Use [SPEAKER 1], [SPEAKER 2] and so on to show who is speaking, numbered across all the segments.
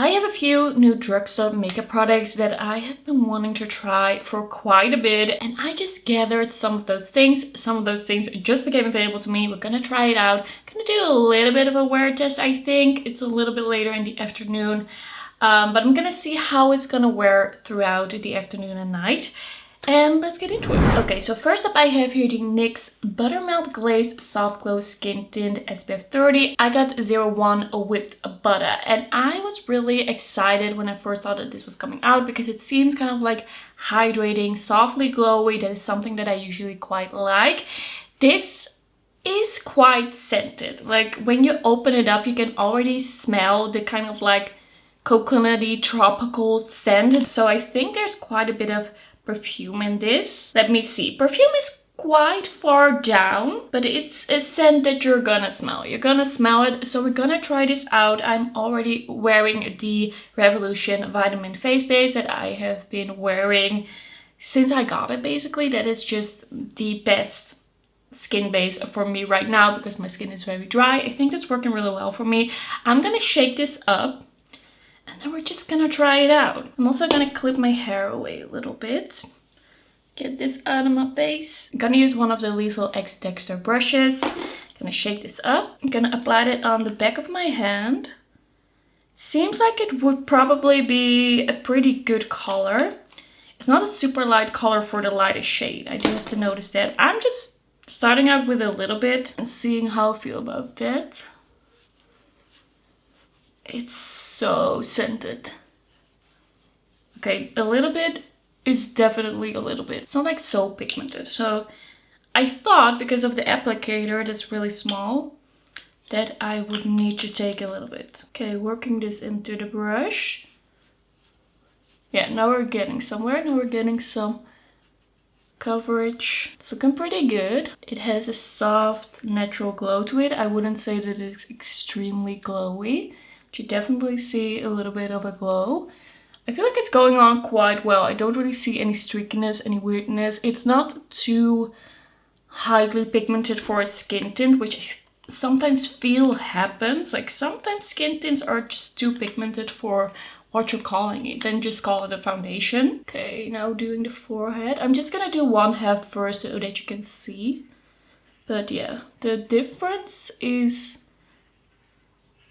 [SPEAKER 1] I have a few new drugstore makeup products that I have been wanting to try for quite a bit, and I just gathered some of those things. Some of those things just became available to me. We're gonna try it out. Gonna do a little bit of a wear test, I think. It's a little bit later in the afternoon, but I'm gonna see how it's gonna wear throughout the afternoon and night. And let's get into it. Okay, so first up I have here the NYX Buttermelt Glazed Soft Glow Skin Tint SPF 30. I got 01 Whipped Butter, and I was really excited when I first saw that this was coming out because it seems kind of like hydrating, softly glowy. That is something that I usually quite like. This is quite scented. Like when you open it up, you can already smell the kind of like coconutty tropical scent. So I think there's quite a bit of perfume in this. Let me see. Perfume is quite far down, but it's a scent that you're gonna smell. You're gonna smell it. So we're gonna try this out. I'm already wearing the Revolution Vitamin Face Base that I have been wearing since I got it, basically. That is just the best skin base for me right now because my skin is very dry. I think that's working really well for me. I'm gonna shake this up, and then we're just gonna try it out. I'm also gonna clip my hair away a little bit. Get this out of my face. I'm gonna use one of the Lethal X Dexter brushes. Gonna shake this up. I'm gonna apply it on the back of my hand. Seems like it would probably be a pretty good color. It's not a super light color for the lightest shade. I do have to notice that. I'm just starting out with a little bit and seeing how I feel about that. It's so scented. Okay, a little bit is definitely a little bit. It's not like so pigmented. So I thought because of the applicator that's really small that I would need to take a little bit. Okay, working this into the brush. Yeah, now we're getting somewhere. Now we're getting some coverage. It's looking pretty good. It has a soft, natural glow to it. I wouldn't say that it's extremely glowy. You definitely see a little bit of a glow. I feel like it's going on quite well. I don't really see any streakiness, any weirdness. It's not too highly pigmented for a skin tint, which I sometimes feel happens. Like sometimes skin tints are just too pigmented for what you're calling it. Then just call it a foundation. Okay, now doing the forehead. I'm just gonna do one half first so that you can see. But yeah, the difference is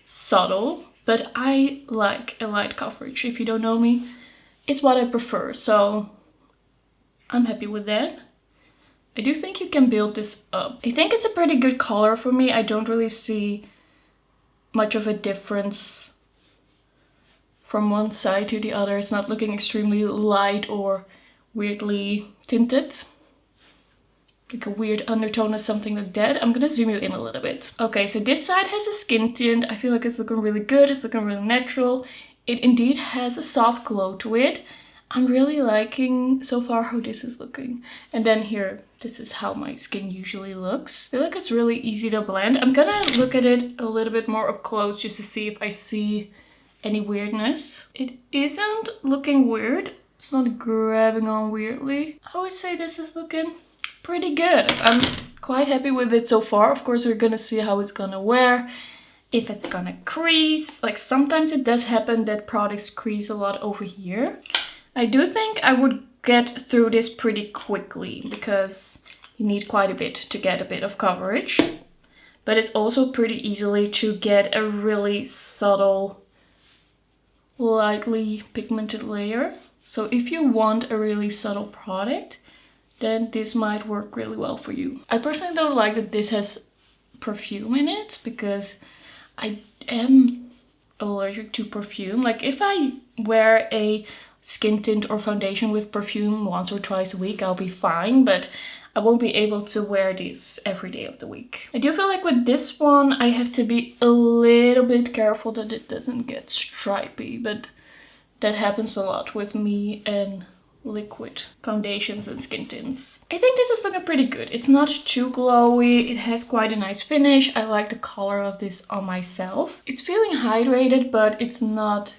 [SPEAKER 1] subtle. But I like a light coverage. If you don't know me, it's what I prefer. So I'm happy with that. I do think you can build this up. I think it's a pretty good color for me. I don't really see much of a difference from one side to the other. It's not looking extremely light or weirdly tinted. Like a weird undertone or something like that. I'm gonna zoom you in a little bit. Okay, so this side has a skin tint. I feel like it's looking really good. It's looking really natural. It indeed has a soft glow to it. I'm really liking so far how this is looking. And then here, this is how my skin usually looks. I feel like it's really easy to blend. I'm gonna look at it a little bit more up close just to see if I see any weirdness. It isn't looking weird. It's not grabbing on weirdly. I would say this is looking pretty good. I'm quite happy with it so far. Of course, we're gonna see how it's gonna wear, if it's gonna crease. Like sometimes it does happen that products crease a lot over here. I do think I would get through this pretty quickly because you need quite a bit to get a bit of coverage. But it's also pretty easily to get a really subtle, lightly pigmented layer. So if you want a really subtle product, then this might work really well for you. I personally don't like that this has perfume in it because I am allergic to perfume. Like if I wear a skin tint or foundation with perfume once or twice a week, I'll be fine, but I won't be able to wear this every day of the week. I do feel like with this one, I have to be a little bit careful that it doesn't get stripy, but that happens a lot with me and liquid foundations and skin tints. I think this is looking pretty good. It's not too glowy. It has quite a nice finish. I like the color of this on myself. It's feeling hydrated, but it's not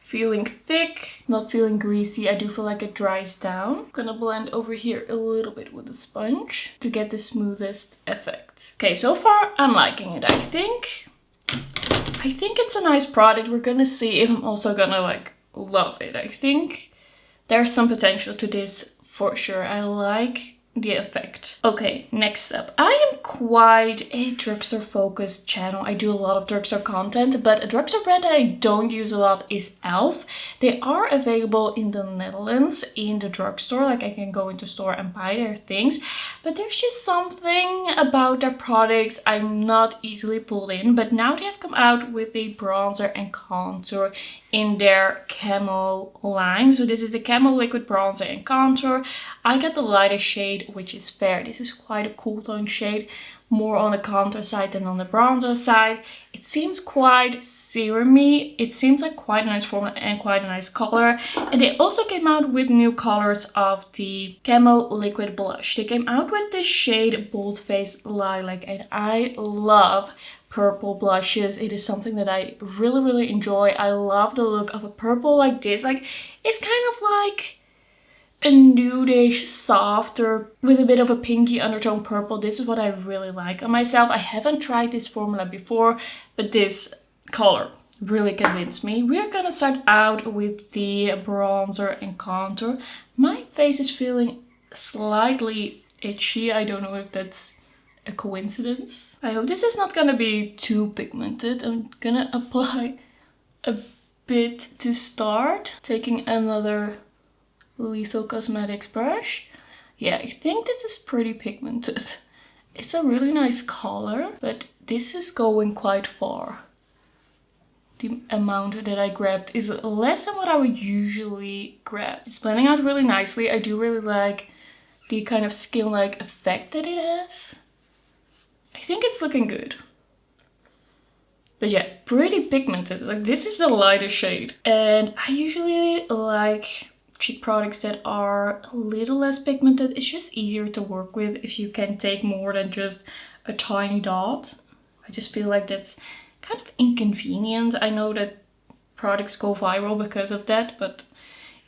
[SPEAKER 1] feeling thick, not feeling greasy. I do feel like it dries down. I'm gonna blend over here a little bit with a sponge to get the smoothest effect. Okay, so far I'm liking it. I think I think it's a nice product. We're gonna see if I'm also gonna like love it. I think there's some potential to this for sure. I like the effect. Okay, next up. I am quite a drugstore focused channel. I do a lot of drugstore content, but a drugstore brand that I don't use a lot is e.l.f. They are available in the Netherlands in the drugstore. Like I can go into store and buy their things, but there's just something about their products I'm not easily pulled in. But now they have come out with the bronzer and contour in their Camo line. So this is the Camo liquid bronzer and contour. I got the lightest shade, which is fair. This is quite a cool tone shade, more on the contour side than on the bronzer side. It seems quite serumy. It seems like quite a nice formula and quite a nice color. And they also came out with new colors of the Camo liquid blush. They came out with this shade Bold Face Lilac, and I love purple blushes. It is something that I really enjoy. I love the look of a purple like this. Like it's kind of like a nudish, softer, with a bit of a pinky undertone purple. This is what I really like on myself. I haven't tried this formula before, but this color really convinced me. We are gonna start out with the bronzer and contour. My face is feeling slightly itchy. I don't know if that's a coincidence. I hope this is not gonna be too pigmented. I'm gonna apply a bit to start. Taking another Lethal Cosmetics brush. Yeah, I think this is pretty pigmented. It's a really nice color, but this is going quite far. The amount that I grabbed is less than what I would usually grab. It's blending out really nicely. I do really like the kind of skin-like effect that it has. I think it's looking good. But yeah, pretty pigmented. Like this is the lighter shade. And I usually like cheek products that are a little less pigmented. It's just easier to work with if you can take more than just a tiny dot. I just feel like that's kind of inconvenient. I know that products go viral because of that, but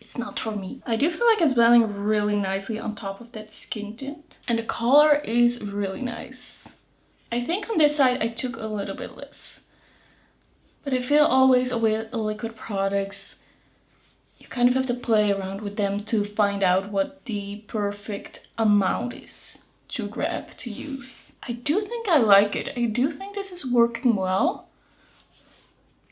[SPEAKER 1] it's not for me. I do feel like it's blending really nicely on top of that skin tint. And the color is really nice. I think on this side I took a little bit less. But I feel always with liquid products, you kind of have to play around with them to find out what the perfect amount is to grab, to use. I do think I like it. I do think this is working well.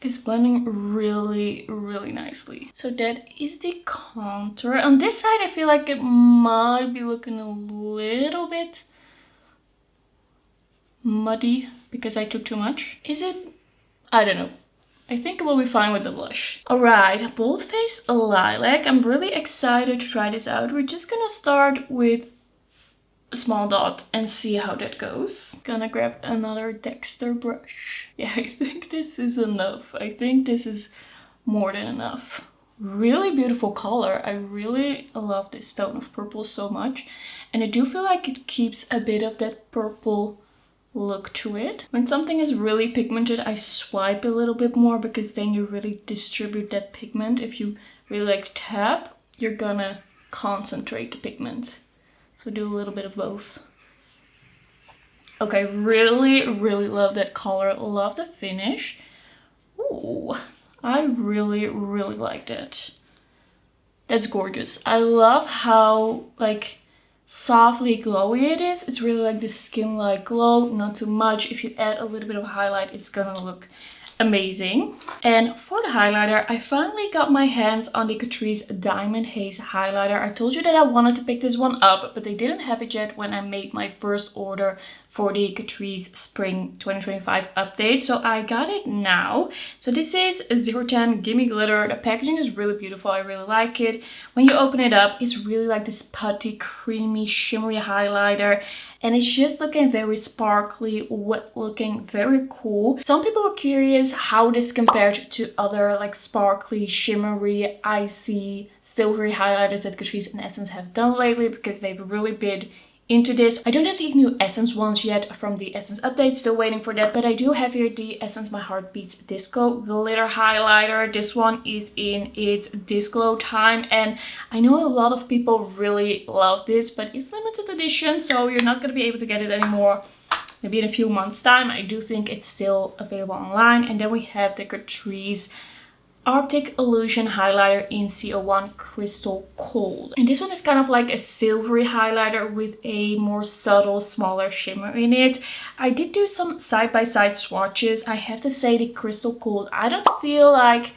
[SPEAKER 1] It's blending really nicely. So that is the contour. On this side I feel like it might be looking a little bit muddy because I took too much. Is it? I don't know. I think it will be fine with the blush. Alright, Bold Face Lilac. I'm really excited to try this out. We're just gonna start with a small dot and see how that goes. Gonna grab another Dexter brush. Yeah, I think this is enough. I think this is more than enough. Really beautiful color. I really love this tone of purple so much. And I do feel like it keeps a bit of that purple look to it. When something is really pigmented, I swipe a little bit more because then you really distribute that pigment. If you really like tap, you're gonna concentrate the pigment. So do a little bit of both. Okay, really love that color. Love the finish. Ooh, I really like that. That's gorgeous. I love how like softly glowy it is. It's really like the skin-like glow, not too much. If you add a little bit of highlight, it's gonna look amazing. And for the highlighter, I finally got my hands on the Catrice Diamondhaze highlighter. I told you that I wanted to pick this one up, but they didn't have it yet when I made my first order for the Catrice Spring 2025 update. So I got it now. So this is 010 Gimme Glitter. The packaging is really beautiful. I really like it. When you open it up, it's really like this putty, creamy, shimmery highlighter. And it's just looking very sparkly, wet looking, very cool. Some people were curious how this compared to other like sparkly, shimmery, icy, silvery highlighters that Catrice and Essence have done lately, because they've really been into this. I don't have the new Essence ones yet from the Essence update, still waiting for that, but I do have here the Essence My Heart Beats Disco Glitter Highlighter. This one is in its Disglow time, and I know a lot of people really love this, but it's limited edition, so you're not going to be able to get it anymore maybe in a few months time. I do think it's still available online. And then we have the Catrice Arctic Illusion highlighter in CO1 Crystal Cold. And this one is kind of like a silvery highlighter with a more subtle, smaller shimmer in it. I did do some side-by-side swatches. I have to say the Crystal Cold, I don't feel like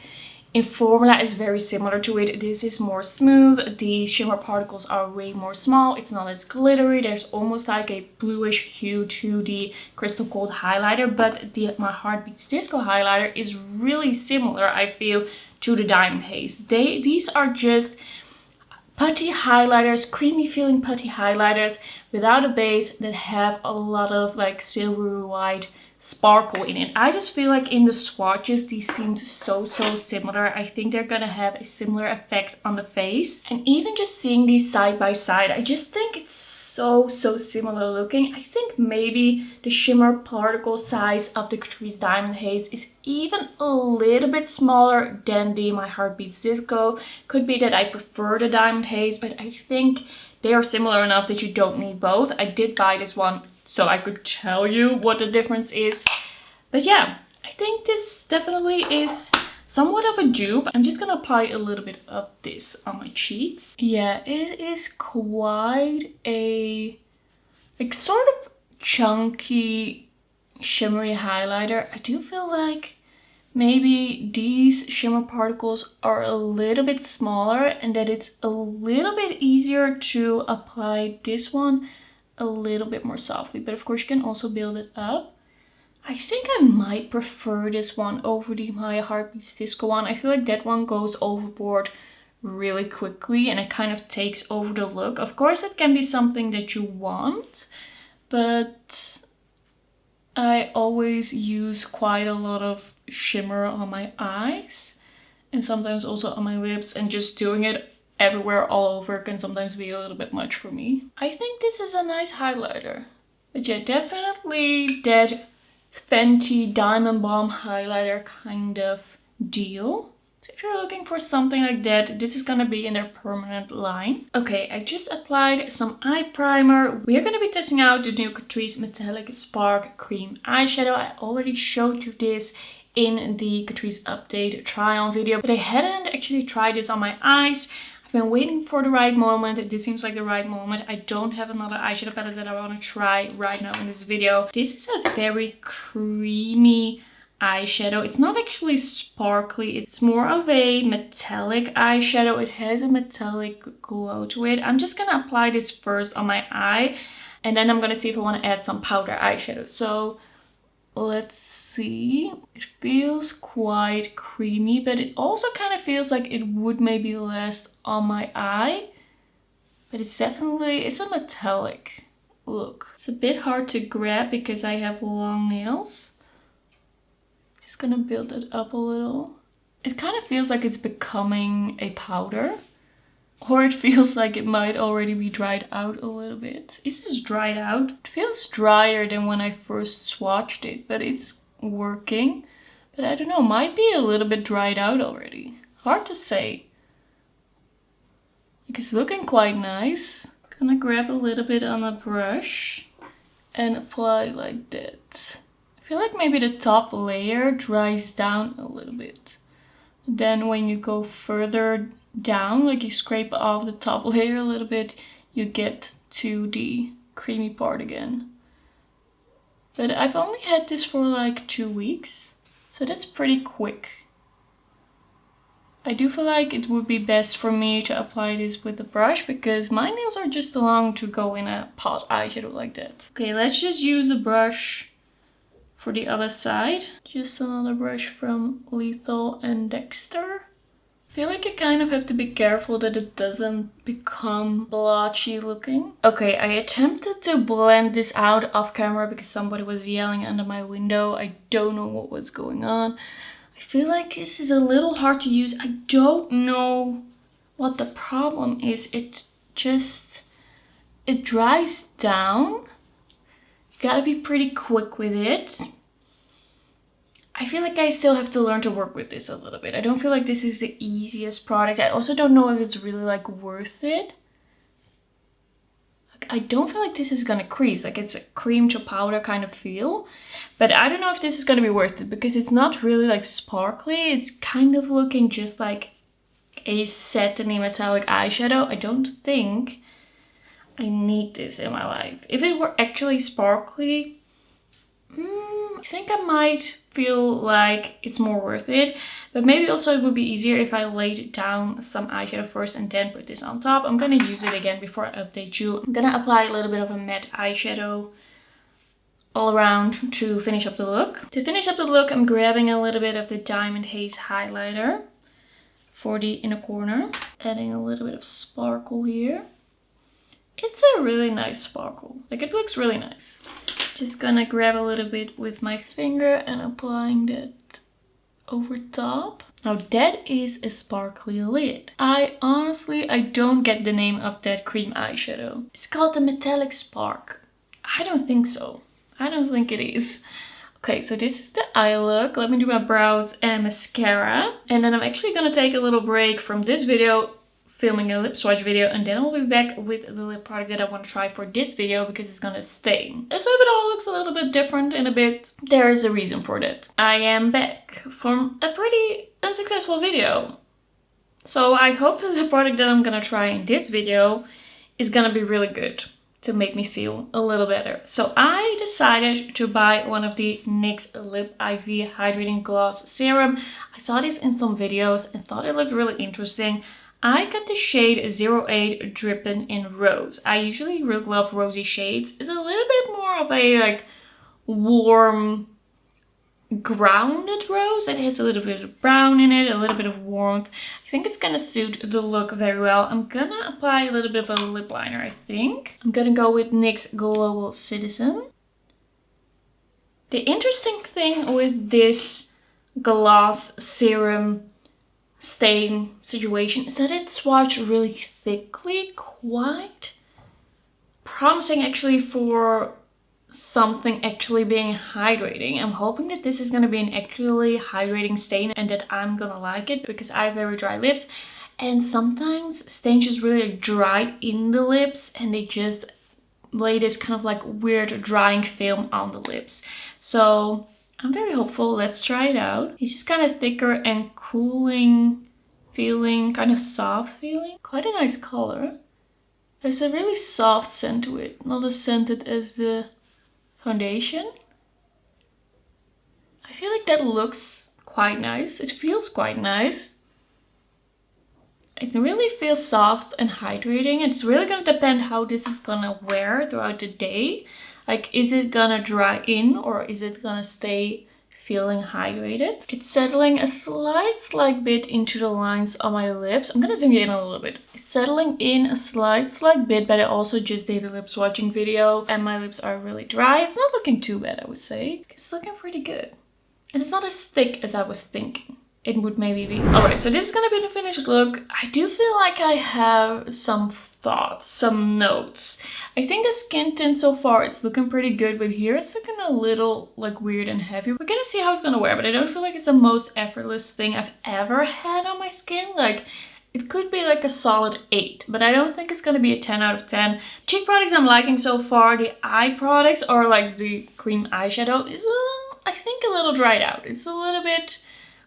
[SPEAKER 1] in formula is very similar to it. This is more smooth. The shimmer particles are way more small. It's not as glittery. There's almost like a bluish hue to the Crystal Cold highlighter, but the My Heart Beats Disco highlighter is really similar, I feel, to the Diamondhaze. These are just putty highlighters, creamy feeling putty highlighters without a base that have a lot of like silvery white sparkle in it. I just feel like in the swatches these seem so similar. I think they're gonna have a similar effect on the face. And even just seeing these side by side, I just think it's so similar looking. I think maybe the shimmer particle size of the Catrice Diamondhaze is even a little bit smaller than the My Heart Beats Disco. Could be that I prefer the Diamondhaze, but I think they are similar enough that you don't need both. I did buy this one so I could tell you what the difference is. But yeah, I think this definitely is somewhat of a dupe. I'm just gonna apply a little bit of this on my cheeks. Yeah, it is quite a like sort of chunky shimmery highlighter. I do feel like maybe these shimmer particles are a little bit smaller and that it's a little bit easier to apply this one a little bit more softly, but of course you can also build it up. I think I might prefer this one over the My Heart Beats Disco one. I feel like that one goes overboard really quickly and it kind of takes over the look. Of course that can be something that you want, but I always use quite a lot of shimmer on my eyes and sometimes also on my lips, and just doing it everywhere all over can sometimes be a little bit much for me. I think this is a nice highlighter. But yeah, definitely that Fenty Diamond Bomb highlighter kind of deal. So if you're looking for something like that, this is gonna be in their permanent line. Okay, I just applied some eye primer. We are gonna be testing out the new Catrice Metallic Spark Cream Eyeshadow. I already showed you this in the Catrice update try-on video, but I hadn't actually tried this on my eyes. Been waiting for the right moment. This seems like the right moment. I don't have another eyeshadow palette that I want to try right now in this video. This is a very creamy eyeshadow. It's not actually sparkly. It's more of a metallic eyeshadow. It has a metallic glow to it. I'm just gonna apply this first on my eye and then I'm gonna see if I want to add some powder eyeshadow. So let's see. It feels quite creamy, but it also kind of feels like it would maybe last on my eye. But it's definitely, it's a metallic look. It's a bit hard to grab because I have long nails. Just gonna build it up a little. It kind of feels like it's becoming a powder. Or it feels like it might already be dried out a little bit. Is this dried out? It feels drier than when I first swatched it, but it's working. But I don't know, might be a little bit dried out already. Hard to say. It's looking quite nice. Gonna grab a little bit on a brush and apply like that. I feel like maybe the top layer dries down a little bit. Then when you go further down, like you scrape off the top layer a little bit, you get to the creamy part again. But I've only had this for like 2 weeks, so that's pretty quick. I do feel like it would be best for me to apply this with a brush because my nails are just too long to go in a pot eyeshadow like that. Okay, let's just use a brush for the other side. Just another brush from Lethal and Dexter. I feel like you kind of have to be careful that it doesn't become blotchy looking. Okay, I attempted to blend this out off camera because somebody was yelling under my window. I don't know what was going on. I feel like this is a little hard to use. I don't know what the problem is. It dries down. You gotta be pretty quick with it. I feel like I still have to learn to work with this a little bit. I don't feel like this is the easiest product. I also don't know if it's really like worth it. I don't feel like this is gonna crease, like it's a cream to powder kind of feel. But I don't know if this is gonna be worth it because it's not really like sparkly. It's kind of looking just like a satiny metallic eyeshadow. I don't think I need this in my life. If it were actually sparkly, I think I might feel like it's more worth it. But maybe also it would be easier if I laid down some eyeshadow first and then put this on top. I'm gonna use it again before I update you. I'm gonna apply a little bit of a matte eyeshadow all around to finish up the look. To finish up the look, I'm grabbing a little bit of the Diamondhaze highlighter for the inner corner. Adding a little bit of sparkle here. It's a really nice sparkle. Like, it looks really nice. Just gonna grab a little bit with my finger and applying that over top. Now that is a sparkly lid. I don't get the name of that cream eyeshadow. It's called the Metallic Spark. I don't think so. I don't think it is. Okay, so this is the eye look. Let me do my brows and mascara. And then I'm actually gonna take a little break from this video, filming a lip swatch video, and then I'll be back with the lip product that I want to try for this video because it's gonna stain. So if it all looks a little bit different in a bit, there is a reason for that. I am back from a pretty unsuccessful video. So I hope that the product that I'm gonna try in this video is gonna be really good to make me feel a little better. So I decided to buy one of the NYX Lip IV Hydrating Gloss Serum. I saw this in some videos and thought it looked really interesting. I got the shade 08 Drippin In Rose. I usually really love rosy shades. It's a little bit more of a like warm, grounded rose. It has a little bit of brown in it, a little bit of warmth. I think it's gonna suit the look very well. I'm gonna apply a little bit of a lip liner, I think. I'm gonna go with NYX Global Citizen. The interesting thing with this gloss serum stain situation is that it swatched really thickly, quite promising actually for something actually being hydrating. I'm hoping that this is going to be an actually hydrating stain and that I'm gonna like it because I have very dry lips and sometimes stains just really dry in the lips and they just lay this kind of like weird drying film on the lips. So I'm very hopeful. Let's try it out. It's just kind of thicker and cooling feeling, kind of soft feeling. Quite a nice color. There's a really soft scent to it, not as scented as the foundation. I feel like that looks quite nice. It feels quite nice. It really feels soft and hydrating. It's really gonna depend how this is gonna wear throughout the day. Like, is it gonna dry in or is it gonna stay feeling hydrated? It's settling a slight bit into the lines on my lips. I'm gonna zoom you in a little bit. It's settling in a slight bit, but I also just did a lip swatching video and my lips are really dry. It's not looking too bad, I would say. It's looking pretty good. And it's not as thick as I was thinking it would maybe be. Alright, so this is gonna be the finished look. I do feel like I have some thoughts, some notes. I think the skin tint so far is looking pretty good, but here it's looking a little like weird and heavy. We're gonna see how it's gonna wear, but I don't feel like it's the most effortless thing I've ever had on my skin. Like, it could be like a solid 8, but I don't think it's gonna be a 10 out of 10. Cheek products I'm liking so far. The eye products, or like the cream eyeshadow, is I think a little dried out. It's a little bit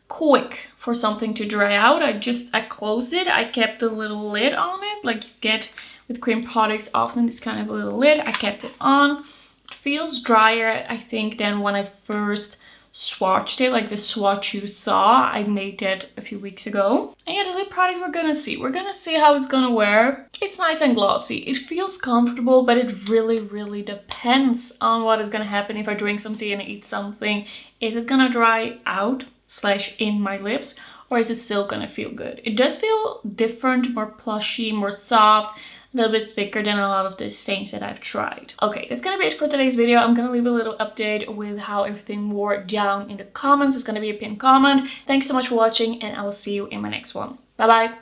[SPEAKER 1] quick for something to dry out. I closed it. I kept a little lid on it, like you get with cream products often, this kind of a little lid. I kept it on. It feels drier, I think, than when I first swatched it, like the swatch you saw. I made that a few weeks ago. And yeah, the lip product we're gonna see. We're gonna see how it's gonna wear. It's nice and glossy. It feels comfortable, but it really depends on what is gonna happen if I drink some tea and eat something. Is it gonna dry out / in my lips, or is it still gonna feel good? It does feel different, more plushy, more soft, a little bit thicker than a lot of the stains that I've tried. Okay, that's gonna be it for today's video. I'm gonna leave a little update with how everything wore down in the comments. It's gonna be a pinned comment. Thanks so much for watching and I will see you in my next one. Bye bye!